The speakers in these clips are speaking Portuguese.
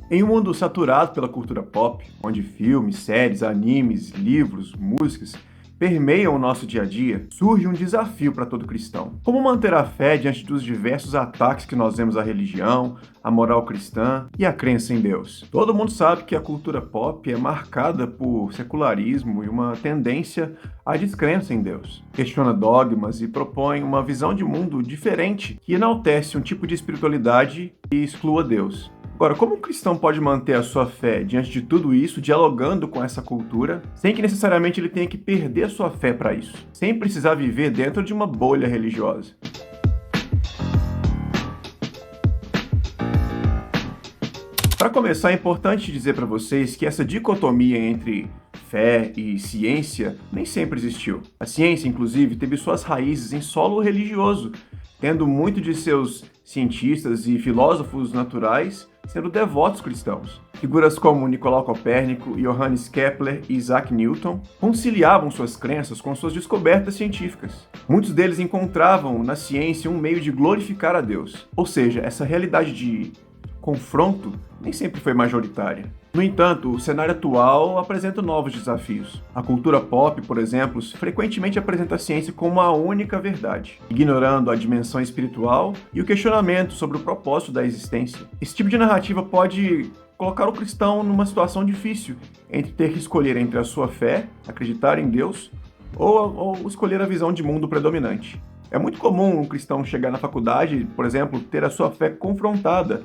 Em um mundo saturado pela cultura pop, onde filmes, séries, animes, livros, músicas permeiam o nosso dia a dia, surge um desafio para todo cristão. Como manter a fé diante dos diversos ataques que nós vemos à religião, à moral cristã e à crença em Deus? Todo mundo sabe que a cultura pop é marcada por secularismo e uma tendência à descrença em Deus. Questiona dogmas e propõe uma visão de mundo diferente que enaltece um tipo de espiritualidade e exclua Deus. Agora, como um cristão pode manter a sua fé diante de tudo isso, dialogando com essa cultura, sem que necessariamente ele tenha que perder a sua fé para isso, sem precisar viver dentro de uma bolha religiosa? Para começar, é importante dizer para vocês que essa dicotomia entre fé e ciência nem sempre existiu. A ciência, inclusive, teve suas raízes em solo religioso, tendo muito de seus cientistas e filósofos naturais sendo devotos cristãos. Figuras como Nicolau Copérnico, Johannes Kepler e Isaac Newton conciliavam suas crenças com suas descobertas científicas. Muitos deles encontravam na ciência um meio de glorificar a Deus, ou seja, essa realidade de confronto nem sempre foi majoritária. No entanto, o cenário atual apresenta novos desafios. A cultura pop, por exemplo, frequentemente apresenta a ciência como a única verdade, ignorando a dimensão espiritual e o questionamento sobre o propósito da existência. Esse tipo de narrativa pode colocar o cristão numa situação difícil entre ter que escolher entre a sua fé, acreditar em Deus, ou escolher a visão de mundo predominante. É muito comum um cristão chegar na faculdade, por exemplo, ter a sua fé confrontada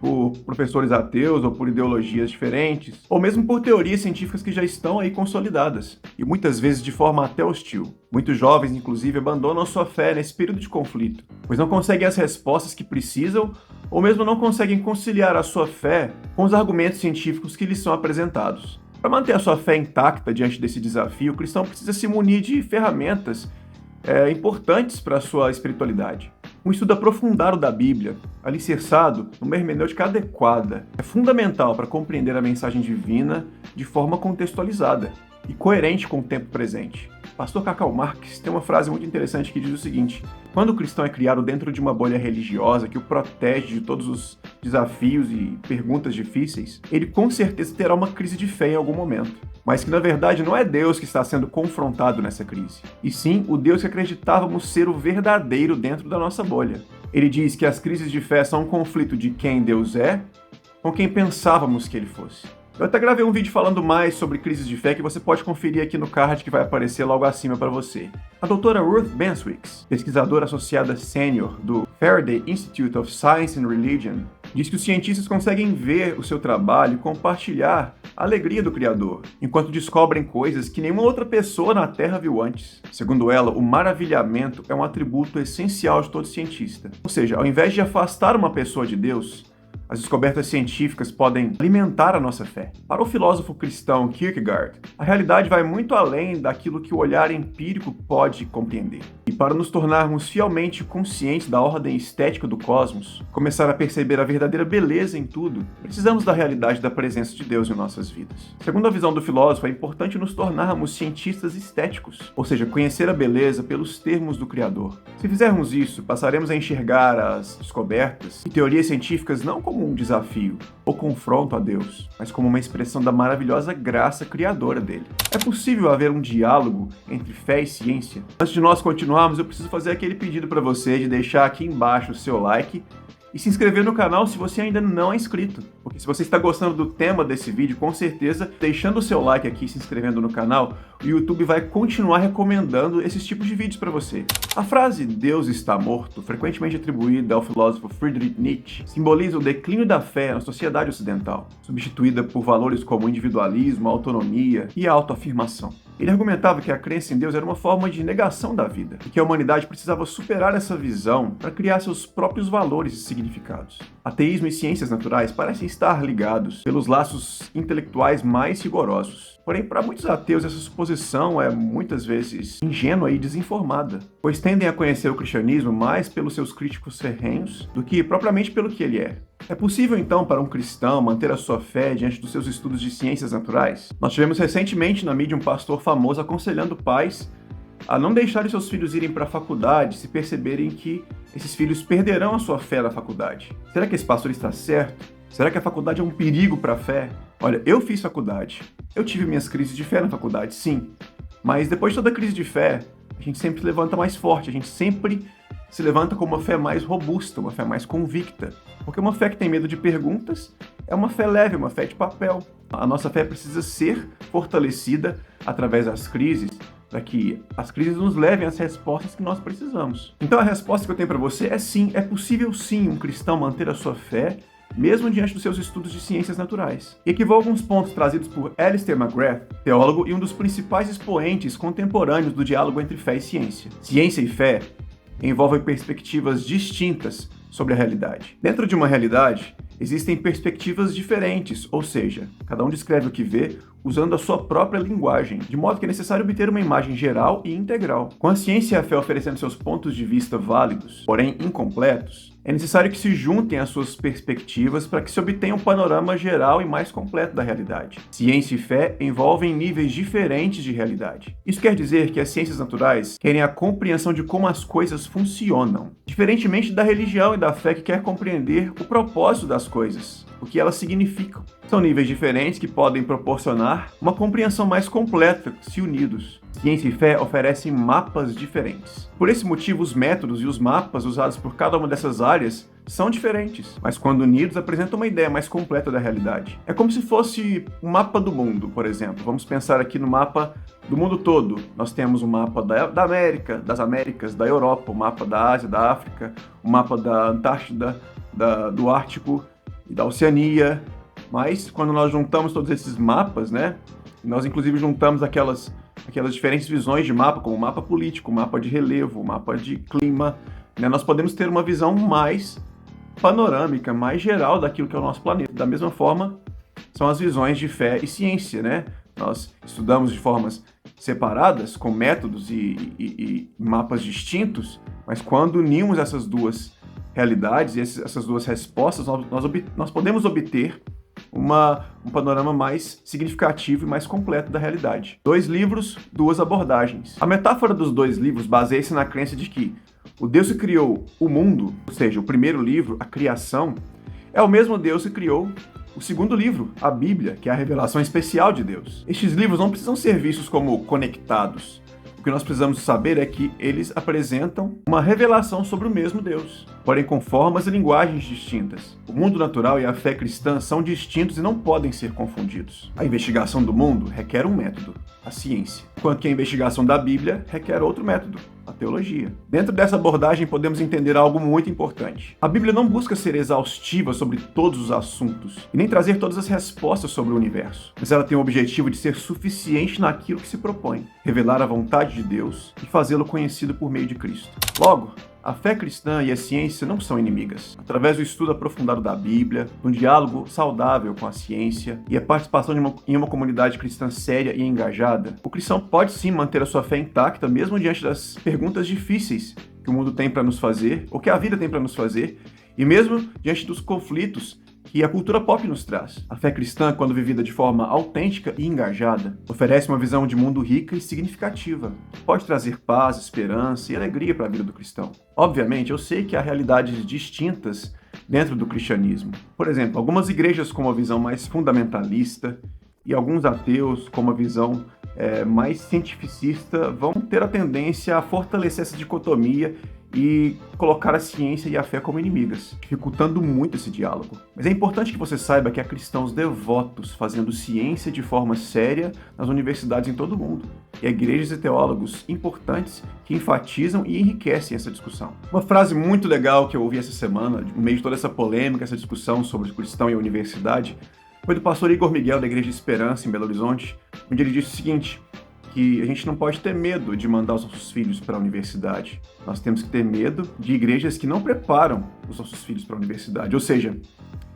por professores ateus ou por ideologias diferentes, ou mesmo por teorias científicas que já estão aí consolidadas, e muitas vezes de forma até hostil. Muitos jovens, inclusive, abandonam sua fé nesse período de conflito, pois não conseguem as respostas que precisam, ou mesmo não conseguem conciliar a sua fé com os argumentos científicos que lhes são apresentados. Para manter a sua fé intacta diante desse desafio, o cristão precisa se munir de ferramentas importantes para a sua espiritualidade. Um estudo aprofundado da Bíblia, alicerçado numa hermenêutica adequada, é fundamental para compreender a mensagem divina de forma contextualizada e coerente com o tempo presente. Pastor Cacau Marques tem uma frase muito interessante que diz o seguinte: quando o cristão é criado dentro de uma bolha religiosa que o protege de todos os desafios e perguntas difíceis, ele com certeza terá uma crise de fé em algum momento. Mas que na verdade não é Deus que está sendo confrontado nessa crise, e sim o Deus que acreditávamos ser o verdadeiro dentro da nossa bolha. Ele diz que as crises de fé são um conflito de quem Deus é com quem pensávamos que ele fosse. Eu até gravei um vídeo falando mais sobre crises de fé que você pode conferir aqui no card que vai aparecer logo acima para você. A doutora Ruth Benswicks, pesquisadora associada sênior do Faraday Institute of Science and Religion, diz que os cientistas conseguem ver o seu trabalho e compartilhar a alegria do Criador, enquanto descobrem coisas que nenhuma outra pessoa na Terra viu antes. Segundo ela, o maravilhamento é um atributo essencial de todo cientista. Ou seja, ao invés de afastar uma pessoa de Deus, as descobertas científicas podem alimentar a nossa fé. Para o filósofo cristão Kierkegaard, a realidade vai muito além daquilo que o olhar empírico pode compreender. E para nos tornarmos fielmente conscientes da ordem estética do cosmos, começar a perceber a verdadeira beleza em tudo, precisamos da realidade da presença de Deus em nossas vidas. Segundo a visão do filósofo, é importante nos tornarmos cientistas estéticos, ou seja, conhecer a beleza pelos termos do Criador. Se fizermos isso, passaremos a enxergar as descobertas e teorias científicas não como um desafio ou confronto a Deus, mas como uma expressão da maravilhosa graça criadora dele. É possível haver um diálogo entre fé e ciência? Antes de nós continuarmos, eu preciso fazer aquele pedido para você de deixar aqui embaixo o seu like e se inscrever no canal se você ainda não é inscrito. Porque se você está gostando do tema desse vídeo, com certeza, deixando o seu like aqui e se inscrevendo no canal, o YouTube vai continuar recomendando esses tipos de vídeos para você. A frase "Deus está morto", frequentemente atribuída ao filósofo Friedrich Nietzsche, simboliza o declínio da fé na sociedade ocidental, substituída por valores como individualismo, autonomia e autoafirmação. Ele argumentava que a crença em Deus era uma forma de negação da vida, e que a humanidade precisava superar essa visão para criar seus próprios valores e significados. Ateísmo e ciências naturais parecem estar ligados pelos laços intelectuais mais rigorosos. Porém, para muitos ateus, essa suposição é muitas vezes ingênua e desinformada, pois tendem a conhecer o cristianismo mais pelos seus críticos ferrenhos do que propriamente pelo que ele é. É possível, então, para um cristão manter a sua fé diante dos seus estudos de ciências naturais? Nós tivemos recentemente na mídia um pastor famoso aconselhando pais a não deixarem seus filhos irem para a faculdade se perceberem que esses filhos perderão a sua fé na faculdade. Será que esse pastor está certo? Será que a faculdade é um perigo para a fé? Olha, eu fiz faculdade. Eu tive minhas crises de fé na faculdade, sim. Mas depois de toda crise de fé, a gente sempre se levanta mais forte, a gente sempre se levanta com uma fé mais robusta, uma fé mais convicta. Porque uma fé que tem medo de perguntas é uma fé leve, uma fé de papel. A nossa fé precisa ser fortalecida através das crises, para que as crises nos levem às respostas que nós precisamos. Então a resposta que eu tenho para você é sim, é possível sim um cristão manter a sua fé mesmo diante dos seus estudos de ciências naturais. E aqui vão alguns pontos trazidos por Alistair McGrath, teólogo e um dos principais expoentes contemporâneos do diálogo entre fé e ciência. Ciência e fé envolvem perspectivas distintas sobre a realidade. Dentro de uma realidade, existem perspectivas diferentes, ou seja, cada um descreve o que vê usando a sua própria linguagem, de modo que é necessário obter uma imagem geral e integral. Com a ciência e a fé oferecendo seus pontos de vista válidos, porém incompletos, é necessário que se juntem as suas perspectivas para que se obtenha um panorama geral e mais completo da realidade. Ciência e fé envolvem níveis diferentes de realidade. Isso quer dizer que as ciências naturais querem a compreensão de como as coisas funcionam, diferentemente da religião e da fé que quer compreender o propósito das coisas, o que elas significam. São níveis diferentes que podem proporcionar uma compreensão mais completa se unidos. Ciência e fé oferecem mapas diferentes. Por esse motivo, os métodos e os mapas usados por cada uma dessas áreas são diferentes, mas quando unidos apresentam uma ideia mais completa da realidade. É como se fosse um mapa do mundo, por exemplo. Vamos pensar aqui no mapa do mundo todo. Nós temos um mapa da América, das Américas, da Europa, o mapa da Ásia, da África, o mapa da Antártida, do Ártico e da Oceania. Mas quando nós juntamos todos esses mapas, né, nós inclusive juntamos aquelas diferentes visões de mapa, como o mapa político, o mapa de relevo, o mapa de clima, né, nós podemos ter uma visão mais panorâmica, mais geral daquilo que é o nosso planeta. Da mesma forma, são as visões de fé e ciência, né? Nós estudamos de formas separadas, com métodos e mapas distintos, mas quando unimos essas duas realidades e essas duas respostas, nós podemos obter um panorama mais significativo e mais completo da realidade. 2 livros, 2 abordagens. A metáfora dos 2 livros baseia-se na crença de que o Deus que criou o mundo, ou seja, o primeiro livro, a criação, é o mesmo Deus que criou o segundo livro, a Bíblia, que é a revelação especial de Deus. Estes livros não precisam ser vistos como conectados. O que nós precisamos saber é que eles apresentam uma revelação sobre o mesmo Deus, porém com formas e linguagens distintas. O mundo natural e a fé cristã são distintos e não podem ser confundidos. A investigação do mundo requer um método, a ciência, enquanto que a investigação da Bíblia requer outro método, a teologia. Dentro dessa abordagem podemos entender algo muito importante. A Bíblia não busca ser exaustiva sobre todos os assuntos e nem trazer todas as respostas sobre o universo, mas ela tem o objetivo de ser suficiente naquilo que se propõe, revelar a vontade de Deus e fazê-lo conhecido por meio de Cristo. Logo, a fé cristã e a ciência não são inimigas. Através do estudo aprofundado da Bíblia, um diálogo saudável com a ciência e a participação em uma comunidade cristã séria e engajada, o cristão pode sim manter a sua fé intacta mesmo diante das perguntas difíceis que o mundo tem para nos fazer, ou que a vida tem para nos fazer, e mesmo diante dos conflitos que a cultura pop nos traz. A fé cristã, quando vivida de forma autêntica e engajada, oferece uma visão de mundo rica e significativa. Pode trazer paz, esperança e alegria para a vida do cristão. Obviamente, eu sei que há realidades distintas dentro do cristianismo. Por exemplo, algumas igrejas com uma visão mais fundamentalista e alguns ateus com uma visão mais cientificista vão ter a tendência a fortalecer essa dicotomia e colocar a ciência e a fé como inimigas, dificultando muito esse diálogo. Mas é importante que você saiba que há cristãos devotos fazendo ciência de forma séria nas universidades em todo o mundo, e há igrejas e teólogos importantes que enfatizam e enriquecem essa discussão. Uma frase muito legal que eu ouvi essa semana, no meio de toda essa polêmica, essa discussão sobre o cristão e a universidade, foi do pastor Igor Miguel, da Igreja de Esperança, em Belo Horizonte, onde ele disse o seguinte: que a gente não pode ter medo de mandar os nossos filhos para a universidade. Nós temos que ter medo de igrejas que não preparam os nossos filhos para a universidade. Ou seja,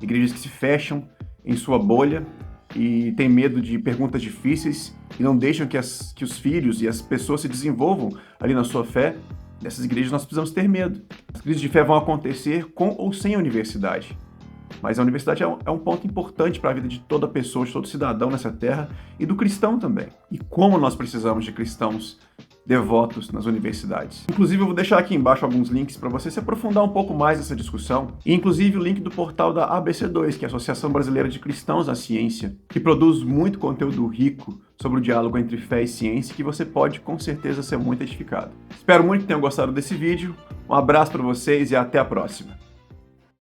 igrejas que se fecham em sua bolha e têm medo de perguntas difíceis e não deixam que os filhos e as pessoas se desenvolvam ali na sua fé. Nessas igrejas nós precisamos ter medo. As crises de fé vão acontecer com ou sem a universidade. Mas a universidade é um ponto importante para a vida de toda pessoa, de todo cidadão nessa terra e do cristão também. E como nós precisamos de cristãos devotos nas universidades. Inclusive, eu vou deixar aqui embaixo alguns links para você se aprofundar um pouco mais nessa discussão, e inclusive o link do portal da ABC2, que é a Associação Brasileira de Cristãos na Ciência, que produz muito conteúdo rico sobre o diálogo entre fé e ciência, que você pode com certeza ser muito edificado. Espero muito que tenham gostado desse vídeo, um abraço para vocês e até a próxima!